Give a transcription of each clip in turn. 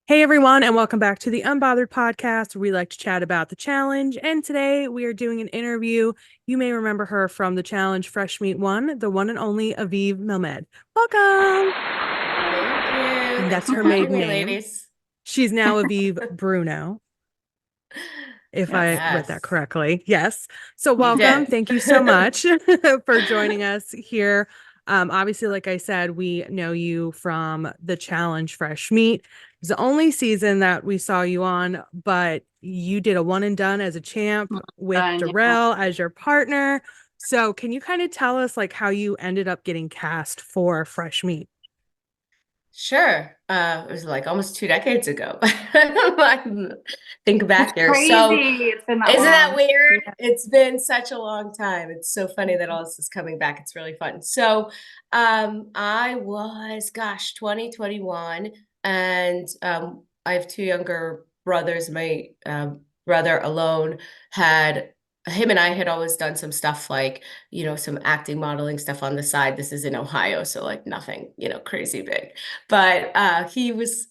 Hey everyone, and welcome back to the Unbothered podcast, where we like to chat about the challenge. And today we are doing an interview. You may remember her from the challenge Fresh Meat One, the one and only Aviv Melmed. Welcome. Thank you. That's Thanks for her having maiden me, name. ladies. She's now Aviv Bruno, if I Yes. read that Yes, correctly. Yes. So you welcome. did. Thank you so much for joining us here. Obviously, like I said, we know you from the challenge Fresh Meat. It's the only season that we saw you on, but you did a one and done as a champ with Done, yeah. Darrell as your partner. So can you kind of tell us like how you ended up getting cast for Fresh Meat? Sure. It was like almost 2 decades ago. Like, think It's back here. So, crazy. It's been that isn't that long. weird? Yeah. It's been such a long time. It's so funny that all this is coming back. It's really fun. So, I was, gosh, 2021, and I have two younger brothers. My brother alone had him and I had always done some stuff like, some acting modeling stuff on the side. This is in Ohio, so like nothing, crazy big. But he was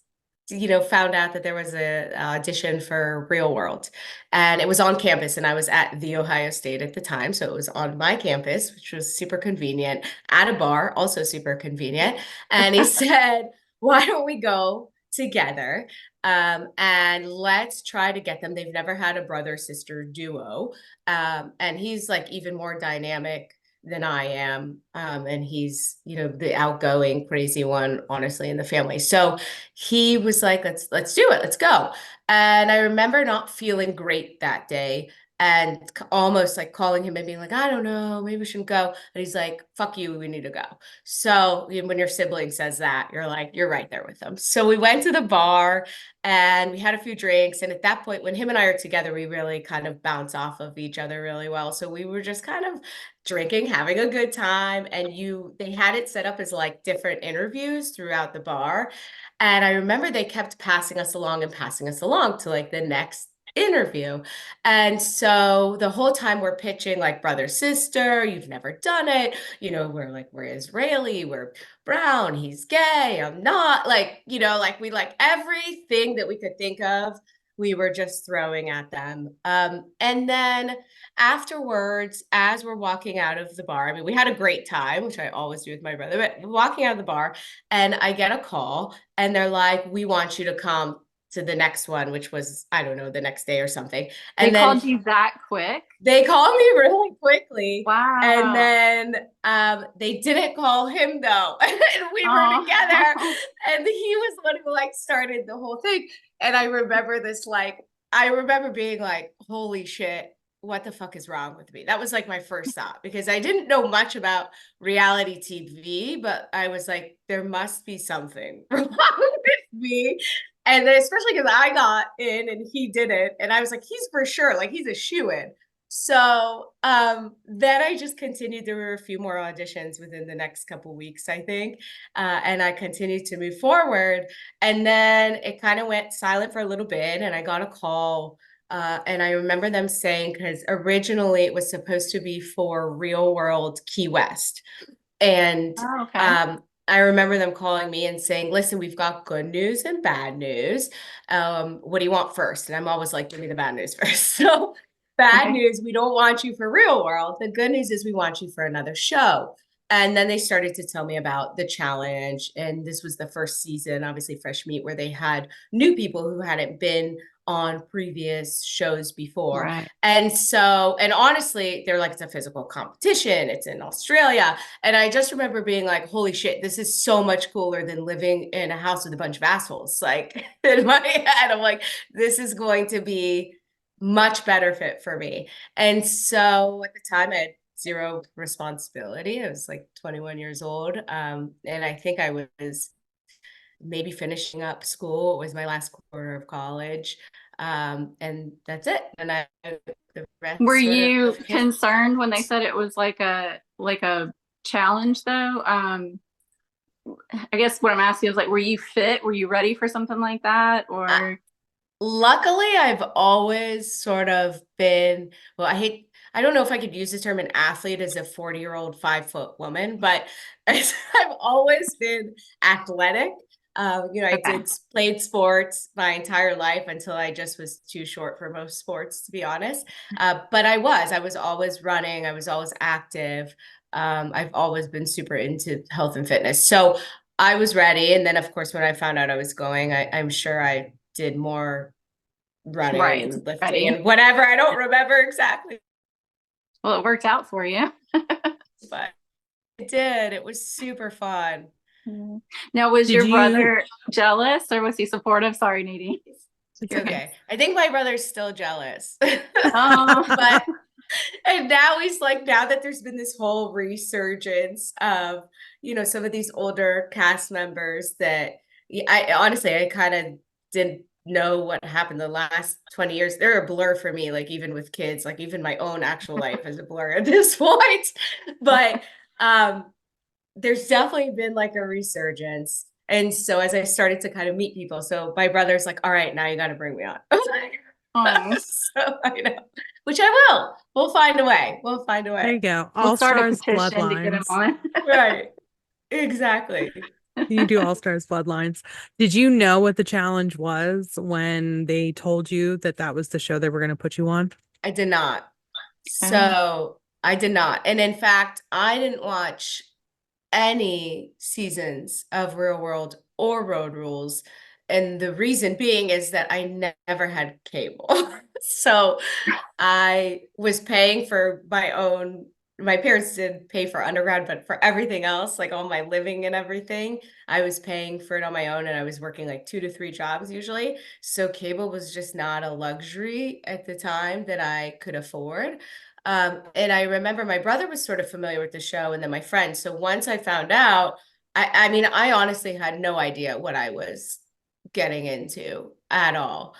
found out that there was a audition for Real World, and it was on campus, and I was at the Ohio State at the time, so it was on my campus, which was super convenient, at a bar, also super convenient. And he said, why don't we go together, and let's try to get them. They've never had a brother sister duo, and he's like even more dynamic than I am. And he's, the outgoing, crazy one, honestly, in the family. So he was like, let's do it, let's go. And I remember not feeling great that day, and almost like calling him and being like, I don't know, maybe we shouldn't go. And he's like, fuck you, we need to go. So when your sibling says that, you're like, you're right there with them. So we went to the bar and we had a few drinks. And at that point, when him and I are together, we really kind of bounce off of each other really well. So we were just kind of drinking, having a good time. And they had it set up as like different interviews throughout the bar. And I remember they kept passing us along and passing us along to like the next interview. And so the whole time we're pitching like brother, sister, you've never done it. We're like, we're Israeli, we're brown, he's gay, I'm not. Like, like we like everything that we could think of, we were just throwing at them. And then afterwards, as we're walking out of the bar, I mean, we had a great time, which I always do with my brother, but walking out of the bar, and I get a call, and they're like, we want you to come to the next one, which was, I don't know, the next day or something. They And then called you that quick? they called me really quickly. And Wow. then they didn't call him though. And we were together. Oh, And he was the one who like started the whole thing. And I remember this, like, I remember being like, holy shit, what the fuck is wrong with me? That was like my first thought, because I didn't know much about reality TV, but I was like, there must be something wrong with me. And then especially because I got in and he didn't. And I was like, he's for sure, like he's a shoo-in. So then I just continued. There were a few more auditions within the next couple weeks, I think. And I continued to move forward. And then it kind of went silent for a little bit. And I got a call. And I remember them saying, because originally it was supposed to be for Real World Key West. And oh, okay. I remember them calling me and saying, listen, we've got good news and bad news. What do you want first? And I'm always like, give me the bad news first. So, bad Okay. news, we don't want you for Real World. The good news is we want you for another show. And then they started to tell me about the challenge. And this was the first season, obviously, Fresh Meat, where they had new people who hadn't been on previous shows before. Right. And so, and honestly, they're like, it's a physical competition, it's in Australia. And I just remember being like, holy shit, this is so much cooler than living in a house with a bunch of assholes. Like, in my head, I'm like, this is going to be much better fit for me. And so at the time, I had zero responsibility. I was like 21 years old. And I think I was maybe finishing up school. It was my last quarter of college. And that's it. And the Were rest sort of you hit. concerned when they said it was like a challenge though? I guess what I'm asking is like, were you fit? Were you ready for something like that? Uh, Or Luckily, I've always sort of been, well, I don't know if I could use the term an athlete as a 40-year-old 5-foot woman, but I've always been athletic. I Okay. played sports my entire life until I just was too short for most sports, to be honest. But I was always running. I was always active. I've always been super into health and fitness. So I was ready. And then, of course, when I found out I was going, I'm sure I did more running Right. and lifting Ready. and whatever. I don't remember exactly, Well, it worked out for you. but it did. It was super fun. Mm. Now, was Did your you? brother jealous or was he supportive? Sorry, Nadine. It's It's okay. okay. I think my brother's still jealous. Oh, But and now he's like, now that there's been this whole resurgence of, some of these older cast members that I honestly, I kind of didn't know what happened the last 20 years. They're a blur for me, like even with kids, like even my own actual life is a blur at this point. But um, there's definitely been like a resurgence. And so as I started to kind of meet people, so my brother's like, all right, now you got to bring me on. oh. So I know, which I will. We'll find a way. We'll find a There you way. go. We'll All start a Stars petition to get him Bloodlines. on. Right. Exactly. You do All Stars Bloodlines. Did you know what the challenge was when they told you that that was the show they were going to put you on? I did not. Oh, So I did not. And in fact, I didn't watch any seasons of Real World or Road Rules. And the reason being is that I never had cable. So I was paying for my parents did pay for undergrad, but for everything else, like all my living and everything, I was paying for it on my own and I was working like 2 to 3 jobs usually. So cable was just not a luxury at the time that I could afford. And I remember my brother was sort of familiar with the show and then my friends. So once I found out, I mean, I honestly had no idea what I was getting into at all.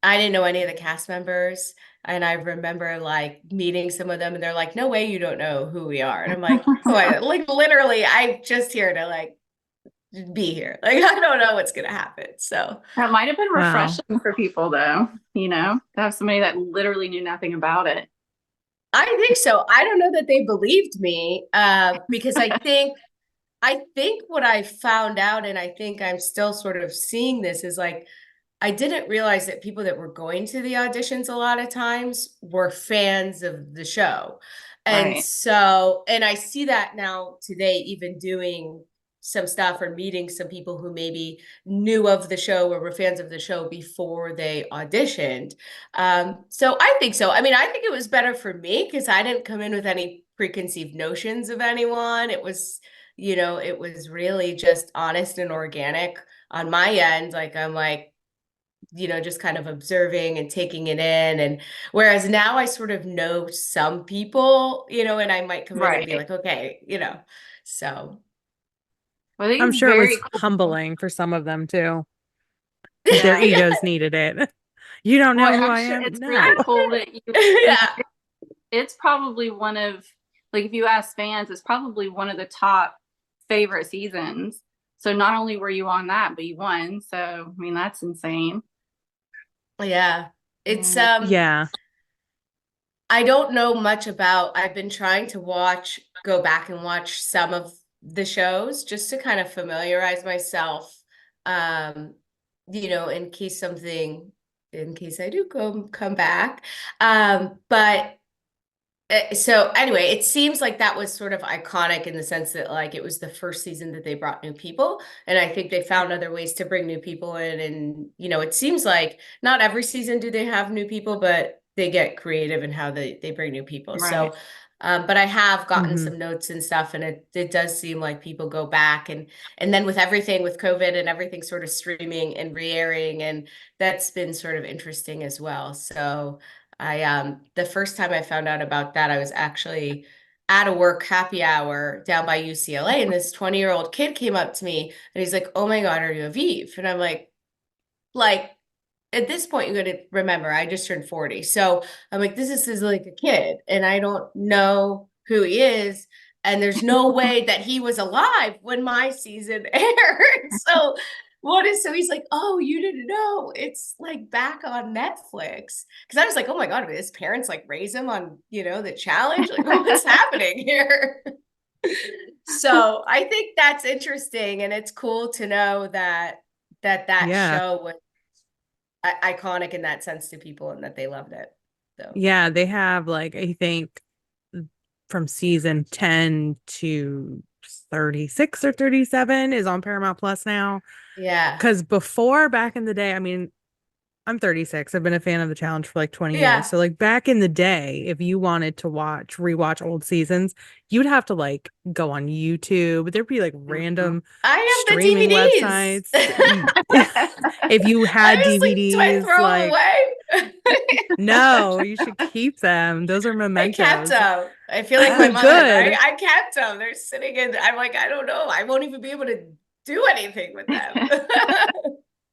I didn't know any of the cast members. And I remember like meeting some of them and they're like, no way you don't know who we are. And I'm like, oh, like literally, I'm just here to like be here. Like, I don't know what's going to happen. So that might have been Wow. refreshing for people, though, to have somebody that literally knew nothing about it. I think so. I don't know that they believed me because I think what I found out, and I think I'm still sort of seeing this is like, I didn't realize that people that were going to the auditions a lot of times were fans of the show. And Right. so, and I see that now today, even doing some stuff or meeting some people who maybe knew of the show or were fans of the show before they auditioned. So I think so. I mean, I think it was better for me because I didn't come in with any preconceived notions of anyone. It was really just honest and organic on my end. Like, I'm like, just kind of observing and taking it in. And whereas now I sort of know some people, and I might come in and be Right. like, okay, so Well, I think I'm it's sure it very was cool. humbling for some of them too. Their Yeah. egos needed it. You don't Well, know who I I'm sure am? it's really No. cool that Yeah. it's probably one of, like, if you ask fans, it's probably one of the top favorite seasons. So not only were you on that, but you won. So, I mean, that's insane. Yeah. It's Yeah. Yeah. I don't know much about, I've been trying to go back and watch some of the shows just to kind of familiarize myself, um, in case I do come back. But so anyway, it seems like that was sort of iconic in the sense that like it was the first season that they brought new people. And I think they found other ways to bring new people in. And, it seems like not every season do they have new people, but they get creative in how they bring new people. Right. So, but I have gotten Hmm. some notes and stuff, and it does seem like people go back and then with everything with COVID and everything sort of streaming and re-airing, and that's been sort of interesting as well. So the first time I found out about that, I was actually at a work happy hour down by UCLA, and this 20-year-old kid came up to me and he's like, "Oh my God, are you Aviv?" And I'm like at this point, you got to remember, I just turned 40. So I'm like, this is like a kid, and I don't know who he is. And there's no way that he was alive when my season aired. So he's like, oh, you didn't know it's like back on Netflix. Cause I was like, oh my God, his parents like raise him on, the challenge. Like, what's happening here? So I think that's interesting, and it's cool to know that Yeah. show was iconic in that sense to people and that they loved it. So Yeah, they have like I think from season 10 to 36 or 37 is on Paramount Plus now. yeah, Because before, back in the day, I mean, I'm 36. I've been a fan of the challenge for like 20 years. yeah. So like back in the day, if you wanted to rewatch old seasons, you'd have to like go on YouTube. There'd be like Mhm. random I have streaming the websites. DVDs. If you had Honestly, do I DVDs, throw them like, away? no, you should keep them. Those are I kept mementos. them. I feel like my Oh, mother, right? good. I kept them. They're sitting in, I'm like, I don't know. I won't even be able to do anything with them.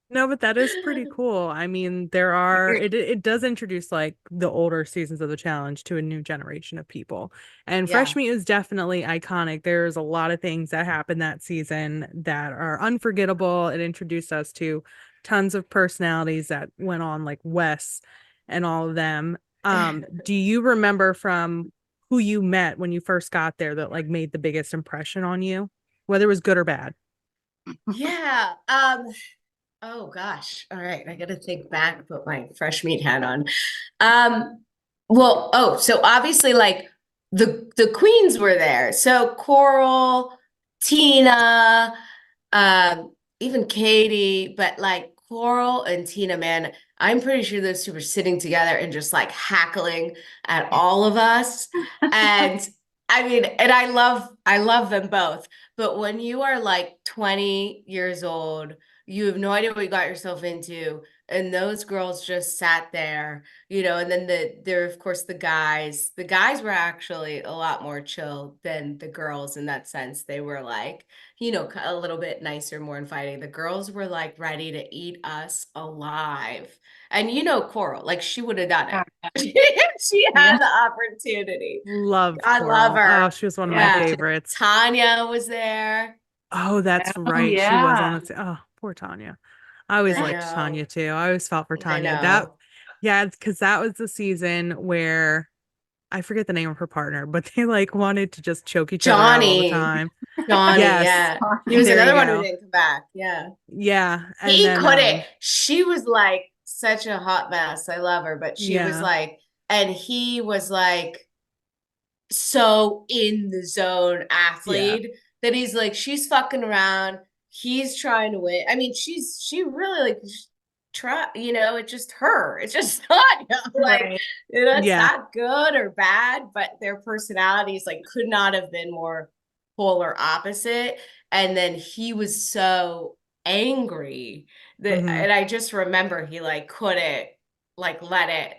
No, but that is pretty cool. I mean, it does introduce like the older seasons of the challenge to a new generation of people. And Fresh Yeah. Meat is definitely iconic. There's a lot of things that happened that season that are unforgettable. It introduced us to tons of personalities that went on, like Wes and all of them. Do you remember from who you met when you first got there that like made the biggest impression on you, whether it was good or bad? Yeah. Oh gosh. All right. I gotta think back, put my fresh meat hat on. Um, so obviously like the queens were there. So Coral, Tina, even Katie, but like Coral and Tina, man, I'm pretty sure those two were sitting together and just like hackling at all of us. And I mean, and I love them both. But when you are like 20 years old, you have no idea what you got yourself into. And those girls just sat there, and then there, of course, the guys. The guys were actually a lot more chill than the girls in that sense. They were like, a little bit nicer, more inviting. The girls were like ready to eat us alive. And Coral, like she would have done Oh, it. She yeah. had the opportunity. Loved I love Coral. Oh, her. she was one of my Yeah. favorites. Tanya was there. Oh, that's Oh, right. She was on yeah. it. Oh, poor Tanya. I always I liked Tanya know. too. I always felt for I Tanya. know. Yeah, because that was the season where I forget the name of her partner, but they like wanted to just choke each other out all the Johnny. time. Johnny, Yes, yeah. He was there you another one who go. didn't come back. Yeah. Yeah, and He then couldn't. She was like such a hot mess. I love her, but she was yeah, like, and he was like so in the zone yeah, athlete that he's like, she's fucking around. He's trying to win. I mean, she really like try, it's just her. It's just not, like, Right. it's yeah. not good or bad, but their personalities like could not have been more polar opposite. And then he was so angry that, Hmm. and I just remember he like couldn't like let it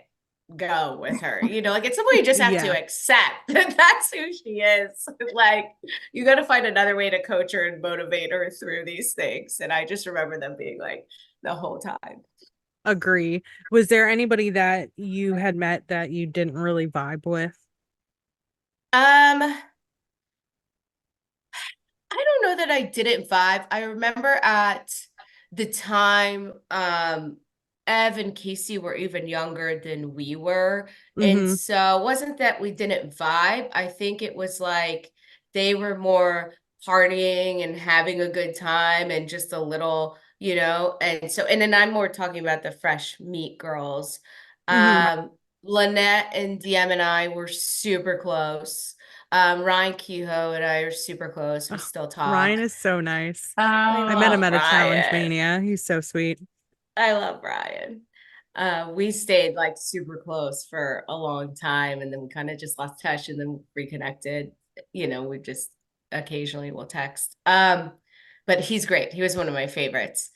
go with her. Like at some point you just have to Yeah, accept that that's who she is. Like you got to find another way to coach her and motivate her through these things. And I just remember them being like the whole time. agree. Was there anybody that you had met that you didn't really vibe with? Um, I don't know that I didn't vibe. I remember at the time, Ev and Casey were even younger than we were. And Hmm. so it wasn't that we didn't vibe. I think it was like they were more partying and having a good time and just a little, and then I'm more talking about the fresh meat girls. Hmm. Lynette and DM and I were super close. Ryan Kehoe and I are super close. We Oh, still Ryan talk. is so nice. I I met him Oh, love at a Challenge Ryan. Mania. He's so sweet. I love Ryan. We stayed like super close for a long time and then we kind of just lost touch and then reconnected. We just occasionally will text. But he's great. He was one of my favorites.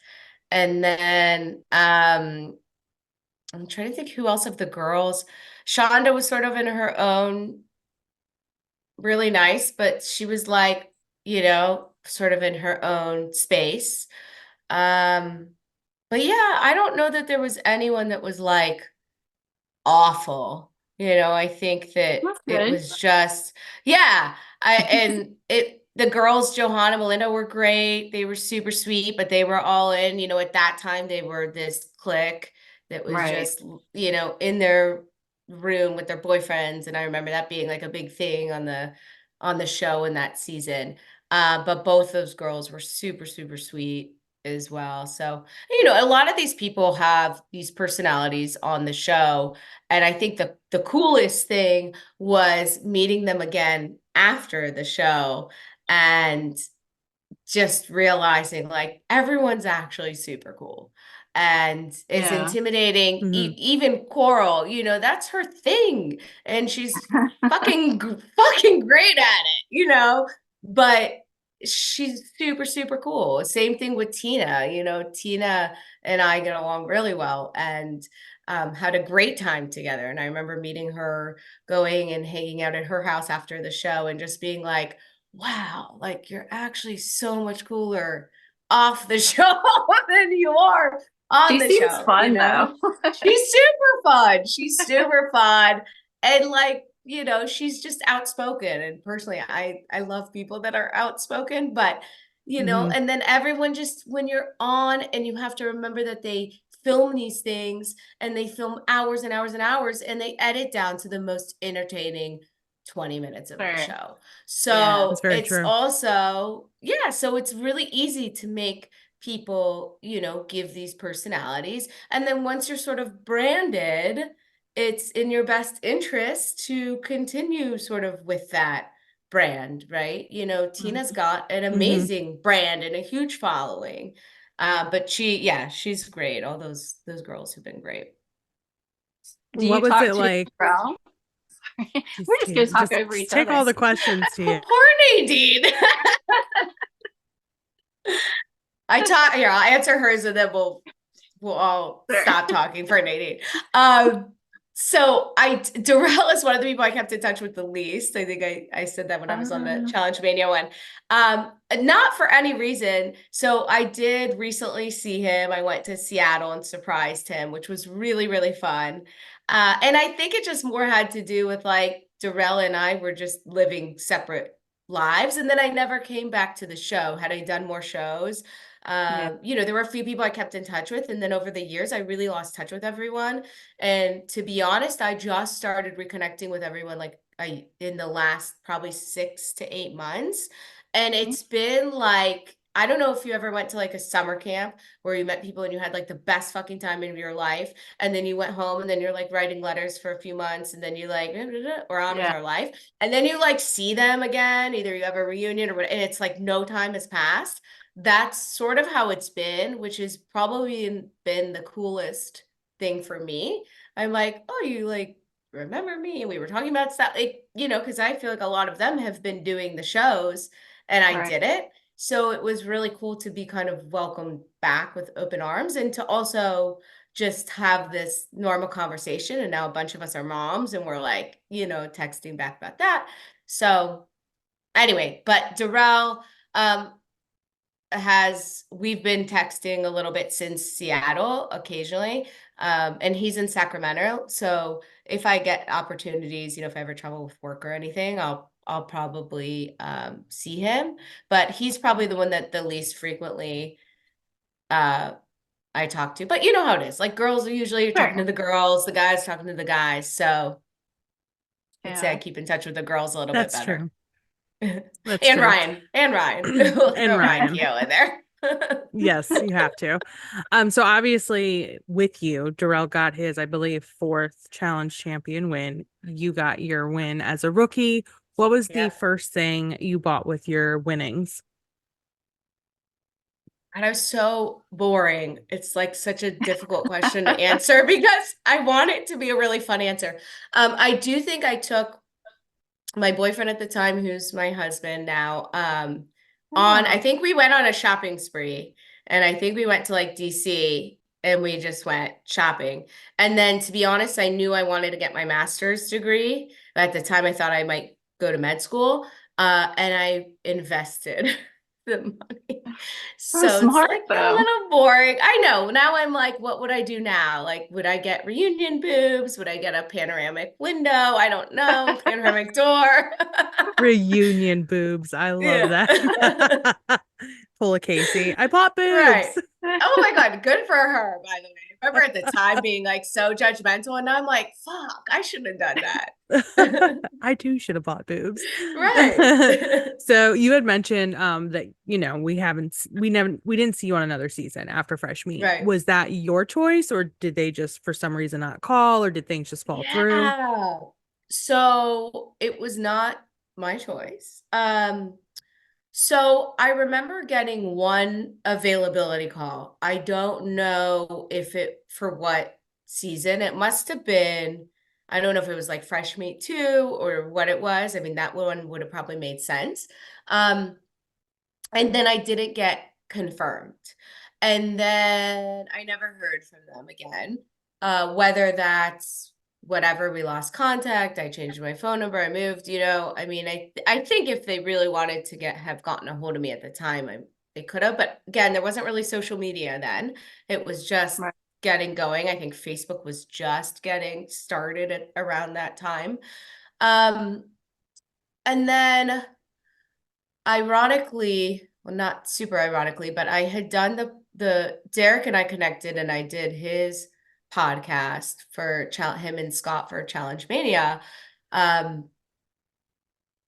And then I'm trying to think who else of the girls. Shonda was sort of in her own really nice, but she was like, sort of in her own space. Um, but yeah, I don't know that there was anyone that was like awful. I think that that's it good. was just, yeah. The girls, Johanna and Melinda, were great. They were super sweet, but they were all in, at that time they were this clique that was Right. just, in their room with their boyfriends. And I remember that being like a big thing on the show in that season. But both those girls were super, super sweet as well. So, you know, a lot of these people have these personalities on the show. And I think the coolest thing was meeting them again after the show and just realizing like everyone's actually super cool and is Yeah. intimidating. Mhm. Even Coral, you know, that's her thing, and she's fucking great at it, you know. But she's super super cool. Same thing with Tina. You know, Tina and I get along really well and had a great time together. And I remember meeting her, going and hanging out at her house after the show, and just being like, wow, like you're actually so much cooler off the show than you are on She the seems show, you fun though. know? She's super fun. She's super fun. And like, you know, she's just outspoken. And personally, I love people that are outspoken, but you know, Mhm. and then everyone just when you're on and you have to remember that they film these things and they film hours and hours and hours and they edit down to the most entertaining 20 minutes of the Sure. show. Yeah. That's So very it's true. also, yeah, so it's really easy to make people, you know, give these personalities. And then once you're sort of branded, it's in your best interest to continue sort of with that brand, right? You know, Tina's Mhm. got an Mhm. amazing brand and a huge following. But yeah, she's great. All those girls have been great. Do What you was talk it to like? Brown? We're just gonna talk over Just each take other. all the questions to you. Poor Nadine. I talk here, I'll answer hers and then we'll all Sure. stop talking for Nadine. So Darrell is one of the people I kept in touch with the least. I think I said that when I was on the Challenge Mania one. Not for any reason. So I did recently see him. I went to Seattle and surprised him, which was really, really fun. And I think it just more had to do with like Darrell and I were just living separate lives. And then I never came back to the show. Had I done more shows, Yeah. you know, there were a few people I kept in touch with, and then over the years, I really lost touch with everyone. And to be honest, I just started reconnecting with everyone like I in the last probably 6 to 8 months. And Mhm. it's been like, I don't know if you ever went to like a summer camp where you met people and you had like the best fucking time of your life. And then you went home and then you're like writing letters for a few months and then you like, we're on with Yeah. our life. And then you like see them again, either you have a reunion or what, and it's like no time has passed. That's sort of how it's been, which has probably been the coolest thing for me. I'm like, oh, you like remember me? And we were talking about stuff, like, you know, because I feel like a lot of them have been doing the shows and I Right. didn't. So it was really cool to be kind of welcomed back with open arms and to also just have this normal conversation. And now a bunch of us are moms and we're like, you know, texting back about that. So anyway, but Darrell, um, we've been texting a little bit since Seattle occasionally. And he's in Sacramento. So if I get opportunities, you know, if I ever travel with work or anything, I'll probably see him. But he's probably the one that the least frequently uh I talk to. But you know how it is. Like girls are usually talking to Sure. the girls, the guys talking to the guys. So I'd say I Yeah. keep in touch with the girls a little bit That's better. true. That's And true. Ryan. We'll And throw Ryan Ryan. Keough in there. Yes, you have to. So obviously with you, Darrell got his, I believe, fourth challenge champion win. You got your win as a rookie. What was the Yeah. first thing you bought with your winnings? And I was so boring. It's like such a difficult question to answer because I want it to be a really fun answer. I do think I took my boyfriend at the time, who's my husband now, I Oh, think we went on a shopping spree and I think we went to like DC and we just went shopping. And then to be honest, I knew I wanted to get my master's degree. At the time, I thought I might go to med school, and I invested the money. so So it's smart like a though. little boring. I know. Now I'm like, what would I do now? Like, would I get reunion boobs? Would I get a panoramic window? I don't know. Panoramic door. Reunion boobs. I love Yeah. that. Full of Casey. I bought Right. boobs. Oh my God. Good for her, by the way. remember at the time being like so judgmental, and I'm like, fuck, I shouldn't have done that. I too should have bought boobs. Right. So you had mentioned that we didn't see you on another season after Fresh Meat. Right. Was that your choice, or did they just for some reason not call, or did things just fall through? Yeah. So it was not my choice. So I remember getting one availability call. I don't know if it for what season. It must have been, I don't know if it was like Fresh Meat 2 or what it was. I mean, that one would have probably made sense. And then I didn't get confirmed. And then I never heard from them again. Whether that's whatever, we lost contact, I changed my phone number, I moved, I mean, I think if they really wanted to have gotten a hold of me at the time, they could have, but again, there wasn't really social media then. It was just Right. getting going. I think Facebook was just getting started at around that time. And then ironically, well, not super ironically, but I had done the Derek and I connected, and I did his podcast for him and Scott for Challenge Mania. And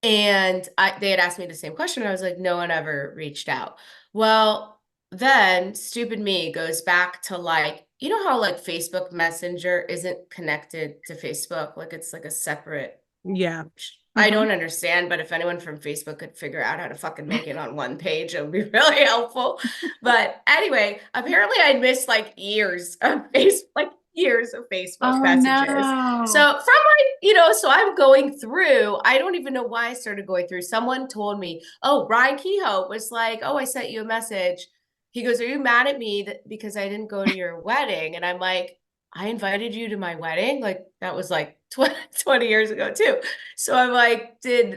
they had asked me the same question. I was like, no one ever reached out. Well, then stupid me goes back to like, you know how like Facebook Messenger isn't connected to Facebook, like it's like a separate. Yeah. I don't understand, but if anyone from Facebook could figure out how to fucking make it on one page, it would be really helpful. But anyway, apparently I'd missed like years of Facebook messages. No. So from like, so I'm going through, I don't even know why I started going through. Someone told me, oh, Brian Kehoe was like, oh, I sent you a message. He goes, are you mad at me because I didn't go to your wedding? And I'm like, I invited you to my wedding. Like that was like 20 years ago too. So I'm like, so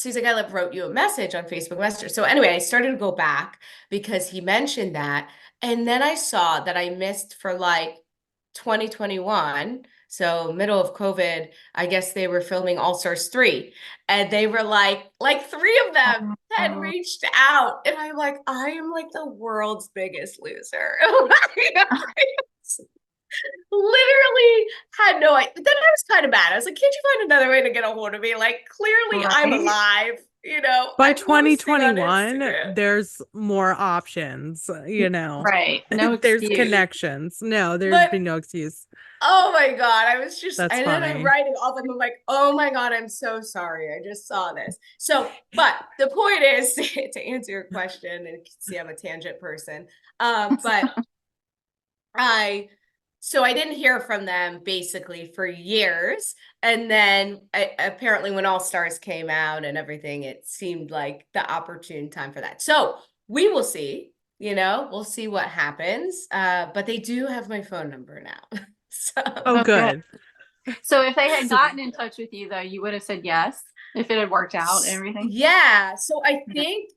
he's like, I wrote you a message on Facebook Messenger. So anyway, I started to go back because he mentioned that. And then I saw that I missed for like 2021. So middle of COVID, I guess they were filming All Stars 3. And they were like three of them had reached out. And I'm like, I am like the world's biggest loser. Literally had no idea. Then I was kind of mad. I was like, can't you find another way to get a hold of me? Like, clearly I'm Right. alive, By I'm posting on 2021, Instagram. there's more options, Right. No There's excuse. connections. No, there's But been no excuse. oh my God, I was just, That's and then I'm funny. writing all of them. I'm like, oh my God, I'm so sorry. I just saw this. So, but the point is to answer your question, and you can see I'm a tangent person. But so I didn't hear from them basically for years. And then apparently when All Stars came out and everything, it seemed like the opportune time for that. So we will see, we'll see what happens. But they do have my phone number now. So Oh, Okay. good. So if they had gotten in touch with you though, you would have said yes if it had worked out and everything. yeah. So Okay.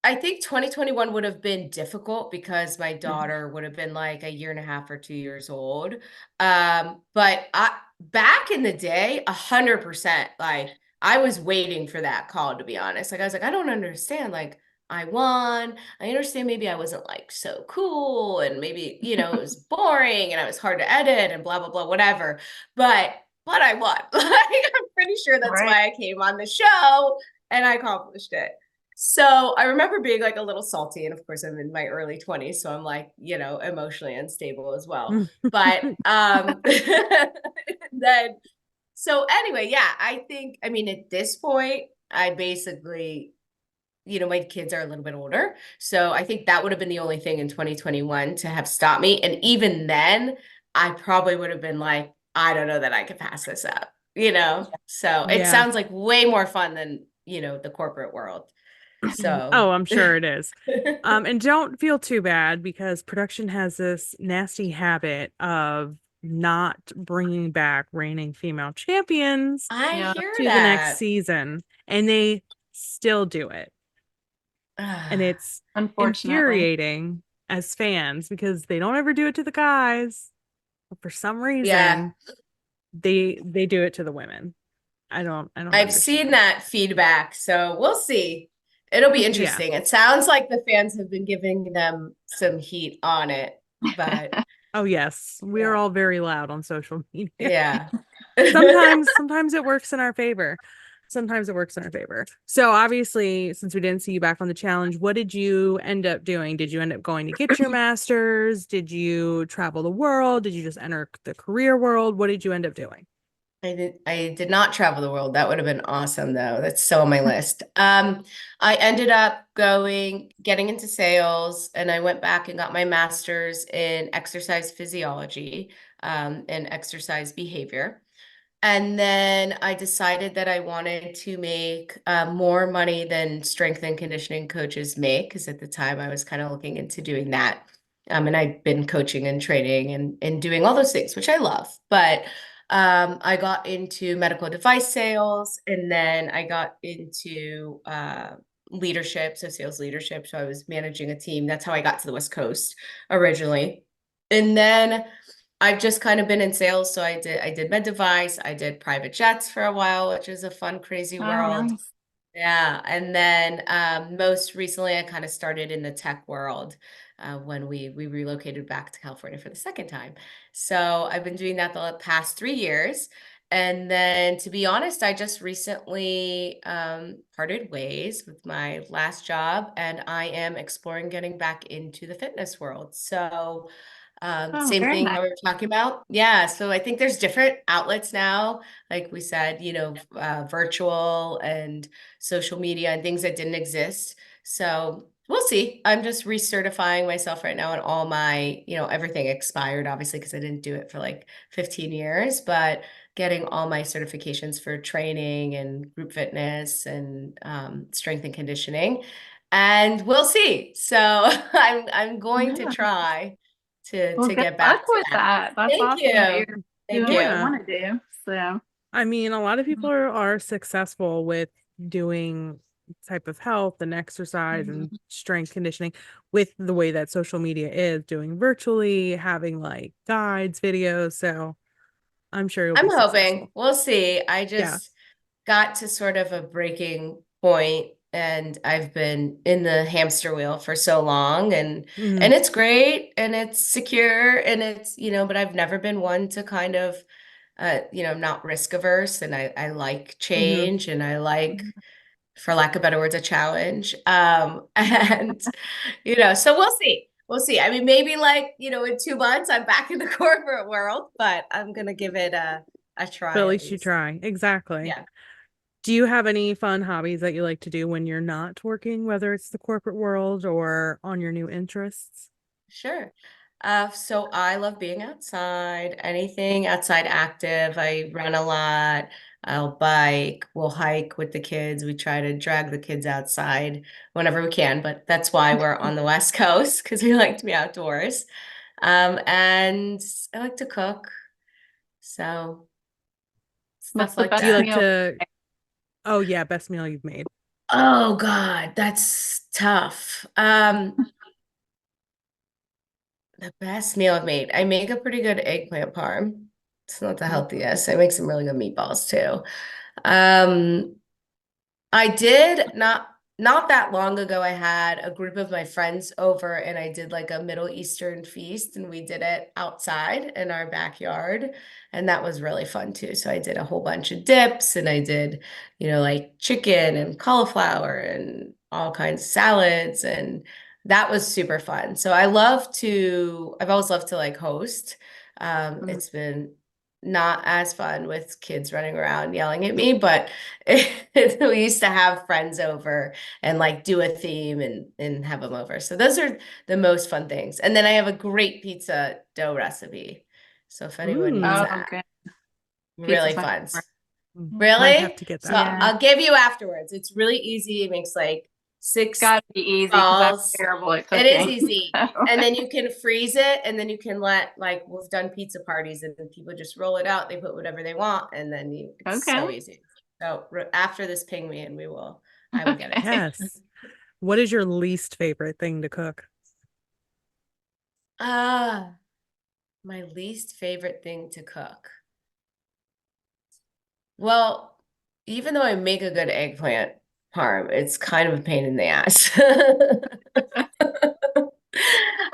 I think 2021 would have been difficult because my Mhm. daughter would have been like a year and a half or 2 years old. But back in the day, 100%, like I was waiting for that call, to be honest. Like I was like, I don't understand. Like I won. I understand maybe I wasn't like so cool and maybe, it was boring and I was hard to edit and blah, blah, blah, whatever. But I won. Like I'm pretty sure that's Right. why I came on the show and I accomplished it. So I remember being like a little salty, and of course I'm in my early 20s, so I'm like, emotionally unstable as well. But then so anyway, yeah, I mean at this point, I basically, my kids are a little bit older. So I think that would have been the only thing in 2021 to have stopped me. And even then, I probably would have been like, I don't know that I could pass this up, So it Yeah. sounds like way more fun than, the corporate world. So Oh, I'm sure it is. And don't feel too bad because production has this nasty habit of not bringing back reigning female champions I Yeah. hear to the next that. season, and they still do it. And it's Unfortunately. infuriating as fans because they don't ever do it to the guys. But for some Yeah, reason, they do it to the women. I don't I've seen understand. that feedback. So we'll see. It'll be Yeah. interesting. It sounds like the fans have been giving them some heat on it, but Oh yes, we are Yeah. all very loud on social media. Yeah. Sometimes it works in our favor. Sometimes it works in our favor. So obviously, since we didn't see you back on the challenge, what did you end up doing? Did you end up going to get your master's? Did you travel the world? Did you just enter the career world? What did you end up doing? I did not travel the world. That would have been awesome though. That's so on my list. I ended up getting into sales, and I went back and got my master's in exercise physiology, and exercise behavior. And then I decided that I wanted to make more money than strength and conditioning coaches make, because at the time I was kind of looking into doing that. And I'd been coaching and training and doing all those things, which I love. But I got into medical device sales, and then I got into leadership, so sales leadership. So I was managing a team. That's how I got to the West Coast originally. And then I've just kind of been in sales. So I did med device, I did private jets for a while, which is a fun, crazy Oh, world. nice. Yeah. And then most recently I kind of started in the tech world when we relocated back to California for the second time. So I've been doing that the past 3 years. And then to be honest, I just recently parted ways with my last job, and I am exploring getting back into the fitness world. So Oh, same very thing nice. how we were talking about. Yeah. So I think there's different outlets now, like we said, virtual and social media and things that didn't exist. So we'll see. I'm just recertifying myself right now, and all my, everything expired, obviously, because I didn't do it for like 15 years, but getting all my certifications for training and group fitness and strength and conditioning. And we'll see. So I'm going to Yeah. try to Well, to good get luck back to with that. that. That's Thank awesome that you. you're Thank doing what you you. Yeah. want to do. So, I mean, a lot of people are successful with doing type of health and exercise and mhm. strength conditioning with the way that social media is doing virtually, having like guides, videos. So I'm sure you'll be I'm hoping. successful. We'll see. I Yeah. just got to sort of a breaking point, and I've been in the hamster wheel for so long, and Mhm. it's great and it's secure, and it's, but I've never been one to kind of I'm not risk averse, and I like Mhm. change, and I like, for lack of better words, a challenge. And so we'll see. We'll see. I mean, maybe like, in 2 months I'm back in the corporate world, but I'm gonna give it a But try at at least you least. try. Exactly. Yeah, Do you have any fun hobbies that you like to do when you're not working, whether it's the corporate world or on your new interests? sure. So I love being outside, anything outside active. I run a lot. I'll bike, we'll hike with the kids. We try to drag the kids outside whenever we can, but that's why we're on the West Coast, because we like to be outdoors. And I like to cook. So What's stuff the like Do you best that. like meal? to, oh yeah, best meal you've made? Oh God, that's tough. The best meal I've made. I make a pretty good eggplant parm. It's not the Mm. healthiest. I make some really good meatballs too. Um, I did not that long ago, I had a group of my friends over, and I did like a Middle Eastern feast, and we did it outside in our backyard, and that was really fun too. So I did a whole bunch of dips, and I did, like chicken and cauliflower and all kinds of salads, and that was super fun. So I've always loved to like host. Mhm. It's been not as fun with kids running around yelling at me, but we used to have friends over and like do a theme and have them over. So those are the most fun things. And then I have a great pizza dough recipe. So if anyone needs Ooh, Oh, that, good. really Pizza's my fun. favorite. might have Really? to get So that. Yeah. I'll give you afterwards. It's really easy. It makes like It's six got to be easy because I'm balls. terrible at It is cooking. easy. So, And then you can freeze it, and then you can like we've done pizza parties, and then people just roll it out. They put whatever they want, and then it's so okay. easy. So after this, ping me and I will get it to you. Okay. Yes. What is your least favorite thing to cook? Ah, my least favorite thing to cook. Well, even though I make a good eggplant parm, it's kind of a pain in the ass.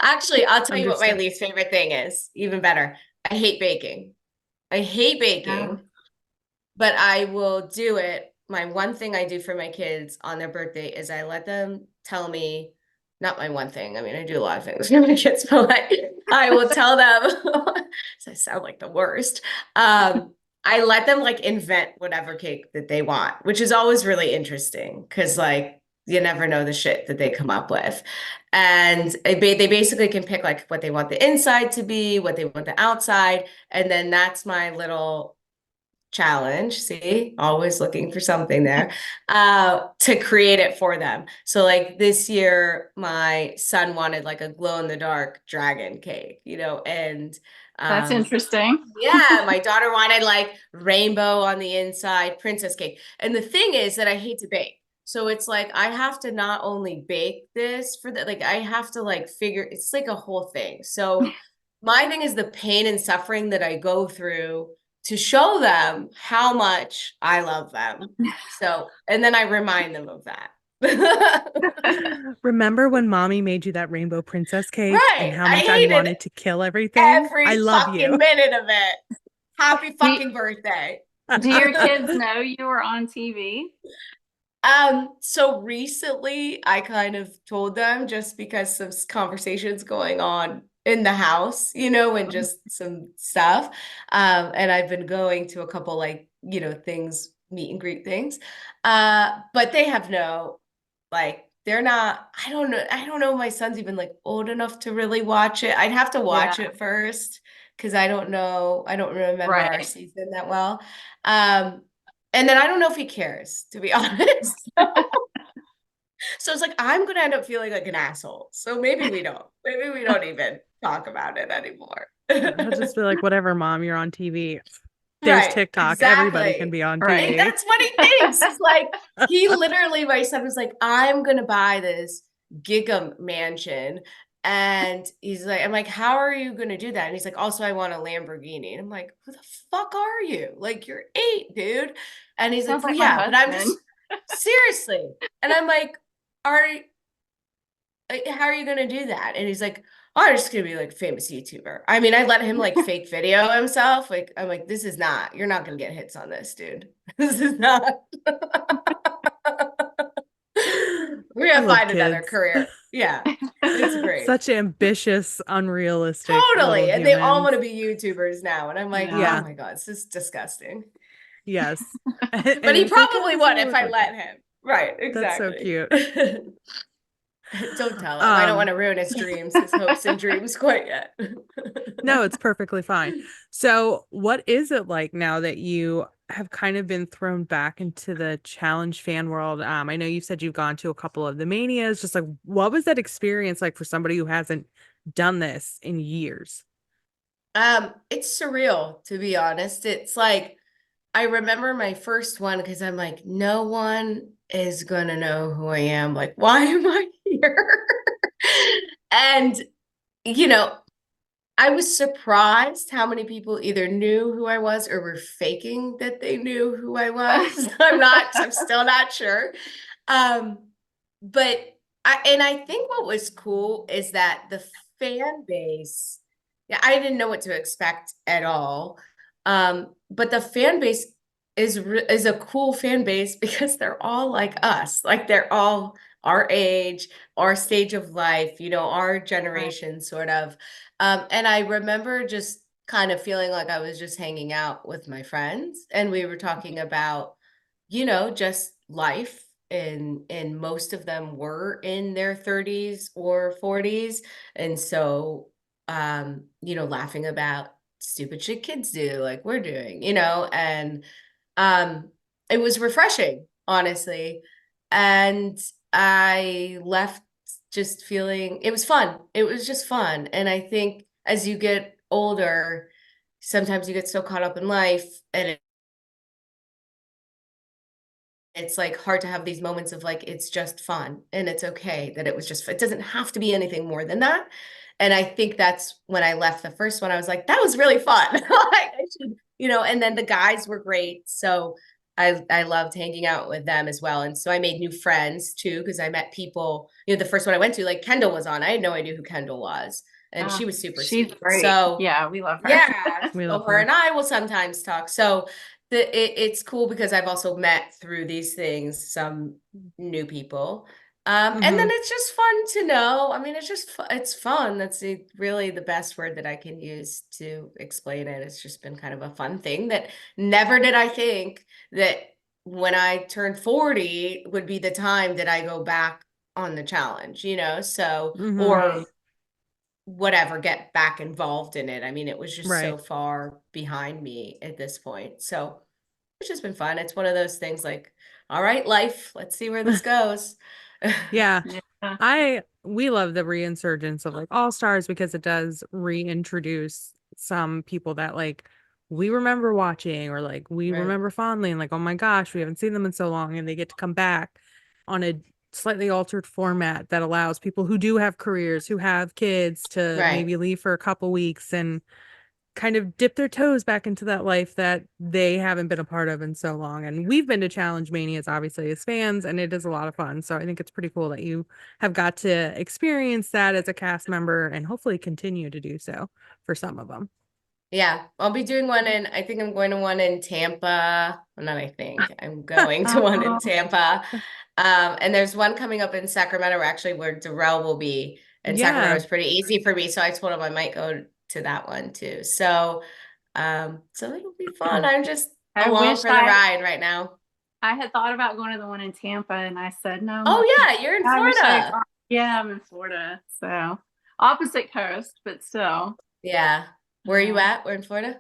Actually, I'll tell you what my Understood. least favorite thing is. Even better. I hate baking. I hate Yeah. baking, but I will do it. My one thing I do for my kids on their birthday is I let them tell me, not my one thing. I mean, I do a lot of things for my kids, but like I will tell them, so I sound like the worst. I let them like invent whatever cake that they want, which is always really interesting because like you never know the shit that they come up with. And they basically can pick like what they want the inside to be, what they want the outside, and then that's my little challenge. See, always looking for something there, to create it for them. So like this year, my son wanted like a glow in the dark dragon cake, and That's um, interesting. yeah, my daughter wanted like rainbow on the inside, princess cake. And the thing is that I hate to bake. So it's like I have to not only bake this for the like I have to like figure it's like a whole thing. So my thing is the pain and suffering that I go through to show them how much I love them. So, and then I remind them of that. Remember when mommy made you that rainbow princess cake and Right. how I much I hated wanted to kill everything? I every love fucking you. minute of it. Happy Do, fucking birthday. do your kids know you were on TV? So recently I kind of told them just because some conversations going on in the house, and just some stuff. And I've been going to a couple like, things, meet and greet things. But they have like they're not, I don't know if my son's even like old enough to really watch it. I'd have to Yeah, watch it first because I don't know, I don't remember our right. season that well. Um, and then I don't know if he cares, to be honest. So it's like I'm gonna end up feeling like an asshole. So maybe we don't. Maybe we don't even talk about it anymore. He'll just be like, whatever, mom, you're on TV. There's Right, TikTok. Everybody can exactly. be on Right. And TV. that's what he thinks. He's like, he literally, my son was like, I'm gonna buy this giga mansion. And he's like, I'm like, how are you gonna do that? And he's like, also, I want a Lamborghini. And I'm like, who the fuck are you? Like, you're 8, dude. And he's like, Sounds well, like my yeah, but I'm husband. just seriously. And I'm like, are how are you gonna do that? And he's like, oh, I'm just gonna be like a famous YouTuber. I mean, I let him like fake video himself. Like, I'm like, this is not, you're not gonna get hits on this, dude. This is not. We're I gonna love find another kids. career. Yeah, it's great. Such ambitious, unrealistic little Totally. And they all want humans. to be YouTubers now. And I'm like, Yeah. oh Yeah, my God, this is disgusting. yes. But And he he's like, probably this is would what if it's I like. let him. Right, That's so exactly. cute. Don't tell him. I don't want Um, to ruin his dreams, his hopes and dreams quite yet. no, it's perfectly fine. So, what is it like now that you have kind of been thrown back into the challenge fan world? I know you said you've gone to a couple of the manias. Just like, what was that experience like for somebody who hasn't done this in years? It's surreal, to be honest. It's like I remember my first one because I'm like, no one is gonna know who I am. Like, why am I here? And you know, I was surprised how many people either knew who I was or were faking that they knew who I was. I'm still not sure. Um, but I think what was cool is that the fan base, yeah, I didn't know what to expect at all. But the fan base is a cool fan base because they're all like us. Like they're all our age, our stage of life, our Right. generation sort of. And I remember just kind of feeling like I was just hanging out with my friends and we were talking about, just life. And most of them were in their 30s or 40s. And so, laughing about stupid shit kids do, like we're doing, and um, it was refreshing, honestly. And I left just feeling it was fun. It was just fun. And I think as you get older, sometimes you get so caught up in life and it's like hard to have these moments of like it's just fun and it's okay that it was just it doesn't have to be anything more than that. And I think that's when I left the first one I was like that was really fun. Like I should, and then the guys were great. So I loved hanging out with them as well. And so I made new friends too, because I met people, the first one I went to, like Kendall was on. I had no idea who Kendall was. And she was super She's sweet. great. So Yeah, we love her. yeah, We so love her her. and I will sometimes talk. So it's cool because I've also met through these things some new people. And then Mhm. it's just fun to know. I mean, it's fun. That's really the best word that I can use to explain it. It's just been kind of a fun thing that never did I think that when I turned 40 would be the time that I go back on the challenge, so, Mhm. or whatever, get back involved in it. I mean, it was just Right. so far behind me at this point. So it's just been fun. It's one of those things like, all right, life, let's see where this goes. Yeah. Yeah. We love the reinsurgence of like All Stars because it does reintroduce some people that like we remember watching or like we Right. remember fondly and like, oh my gosh, we haven't seen them in so long, and they get to come back on a slightly altered format that allows people who do have careers, who have kids to Right. maybe leave for a couple weeks and kind of dip their toes back into that life that they haven't been a part of in so long. And we've been to Challenge Manias, obviously, as fans, and it is a lot of fun. So I think it's pretty cool that you have got to experience that as a cast member and hopefully continue to do so for some of them. Yeah, I'll be doing I think I'm going to one in Tampa. Well, not I think, I'm going to one in Oh, Tampa. And there's one coming up in Sacramento, actually, where Darrell will be. And Sacramento Yeah. is pretty easy for me. So I told him I might go to that one too. So it'll be fun. I'm just I along wish for the ride right now. I had thought about going to the one in Tampa, and I said no. I'm Oh too yeah, you're in I wish I had Florida. gone. Yeah, I'm in Florida, so opposite coast, but still. Yeah. Where are you Yeah. at? We're in Florida?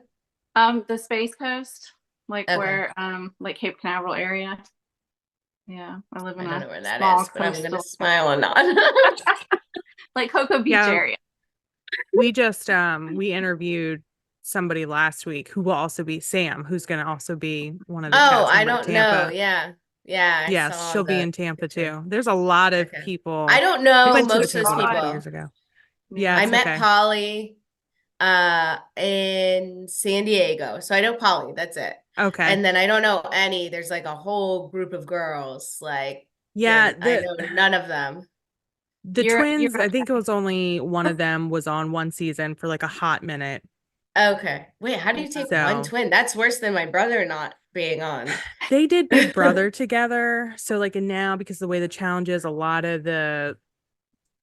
The Space Coast, like Okay. where like Cape Canaveral area. Yeah, I live I in don't a know where that small is, but I'm gonna coastal, smile and nod. like Cocoa Beach Yeah. area. We just we interviewed somebody last week who will also be Sam, who's gonna also be one of the Oh, cast I member at don't know. Tampa. Yeah. Yeah, I Yes, saw she'll be the in Tampa picture. too. There's a lot of Okay. I people. don't We know went to It's the most of a those Tampa one a lot. couple people. years ago. Yeah, Yeah. I it's met okay. Polly in San Diego. So I know Polly, that's it. Okay. And then I don't know any. There's like a whole group of girls, like, Yeah, and I know none of them. the You're twins, I think it okay. was only one of them was on one season for like a hot minute. Okay. Wait, how do you Yeah. take one So twin? That's worse than my brother not being on. they did Big Brother together. So like, and now because the way the challenge is, a lot of the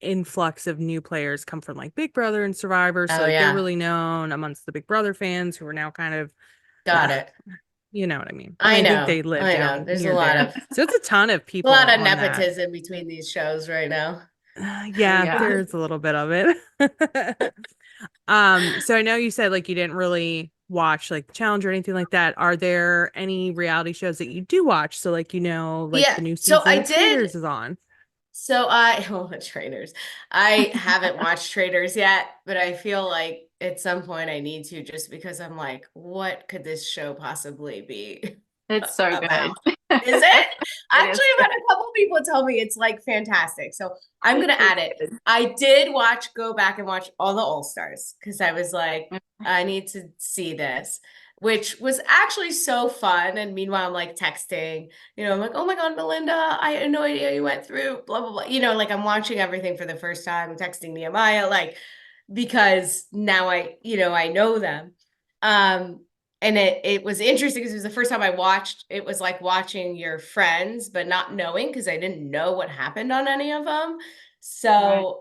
influx of new players come from like Big Brother and Survivor. So Oh like they're yeah. really known amongst the Big Brother fans who are now kind of, Got it. you know what I mean? I I mean, I think know. they live I know. down There's a near lot there. of So it's a ton of a people lot of on that. nepotism between these shows right now. Yeah, Yeah. there's a little bit of it. So I know you said like you didn't really watch like the challenge or anything like that. Are there any reality shows that you do watch? So like like Yeah. the new So season I of did. Traitors is on. Oh, Traders. I haven't watched Traders yet, but I feel like at some point I need to, just because I'm like, what could this show possibly be It's so about? good. Is it? It is Actually, I've good. had a couple people tell me it's like fantastic. So I'm gonna It's add it. good. I did go back and watch all the All Stars because I was like, I need to see this, which was actually so fun. And meanwhile, I'm like texting, I'm like, oh my God, Melinda, I had no idea you went through blah, blah, blah. Like I'm watching everything for the first time, texting Nehemiah, like, because now I know them. Um, and it was interesting because it was the first time I watched. It was like watching your friends, but not knowing, because I didn't know what happened on any of them. Right. So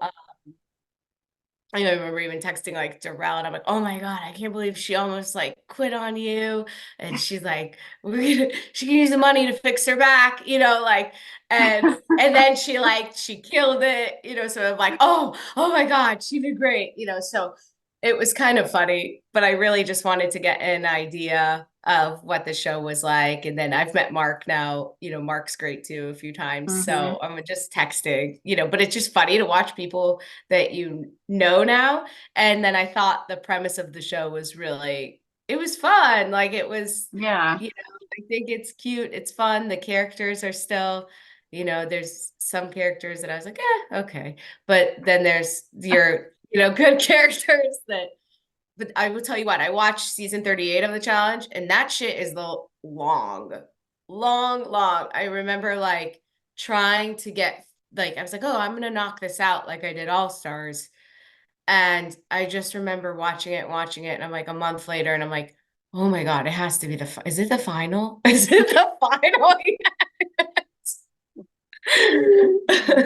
I remember even texting like Darrell, and I'm like, oh my God, I can't believe she almost like quit on you. And she's like, she can use the money to fix her back, like, and then she killed it, so I'm like, oh my God, she did great, so it was kind of funny, but I really just wanted to get an idea of what the show was like. And then I've met Mark now, Mark's great too a few times. Hmm. So I'm just texting, but it's just funny to watch people that you know now. And then I thought the premise of the show was it was fun. Like it was, Yeah. I think it's cute. It's fun. The characters are still, there's some characters that I was like, okay. But then there's your, good characters but I will tell you what, I watched season 38 of the challenge, and that shit is long. long. I remember like trying to get like I was like, oh, I'm gonna knock this out like I did All Stars. And I just remember watching it, and I'm like a month later, and I'm like, oh my God, it has to be is it the final? Is it the final?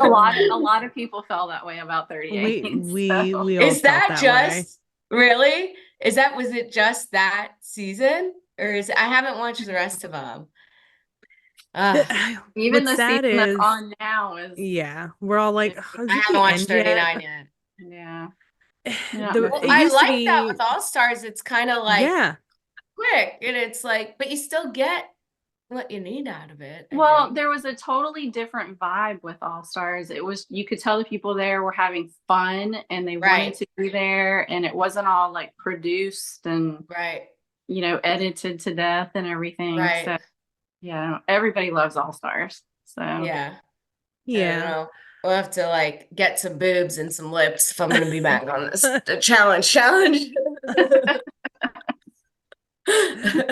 A lot of people felt that way about 38. So We all Is felt that that way. just really? Was it just that season? Or I haven't watched the rest of them. even What's the sad season that's is, on now is, yeah, we're all like, it- oh, is I it haven't the watched end yet? 39 yet. yeah, not The much Well, it I longer. used to like that be, with All Stars. It's kind of like yeah, quick, and it's like, but you still get what you need out of it, I Well, think. there was a totally different vibe with All Stars. It was, you could tell the people there were having fun and they wanted Right, to be there, and it wasn't all like produced and, right, edited to death and everything. right. So, yeah, everybody loves All Stars. So, Yeah. I don't yeah. know. We'll have to like get some boobs and some lips if I'm gonna be back on this the challenge.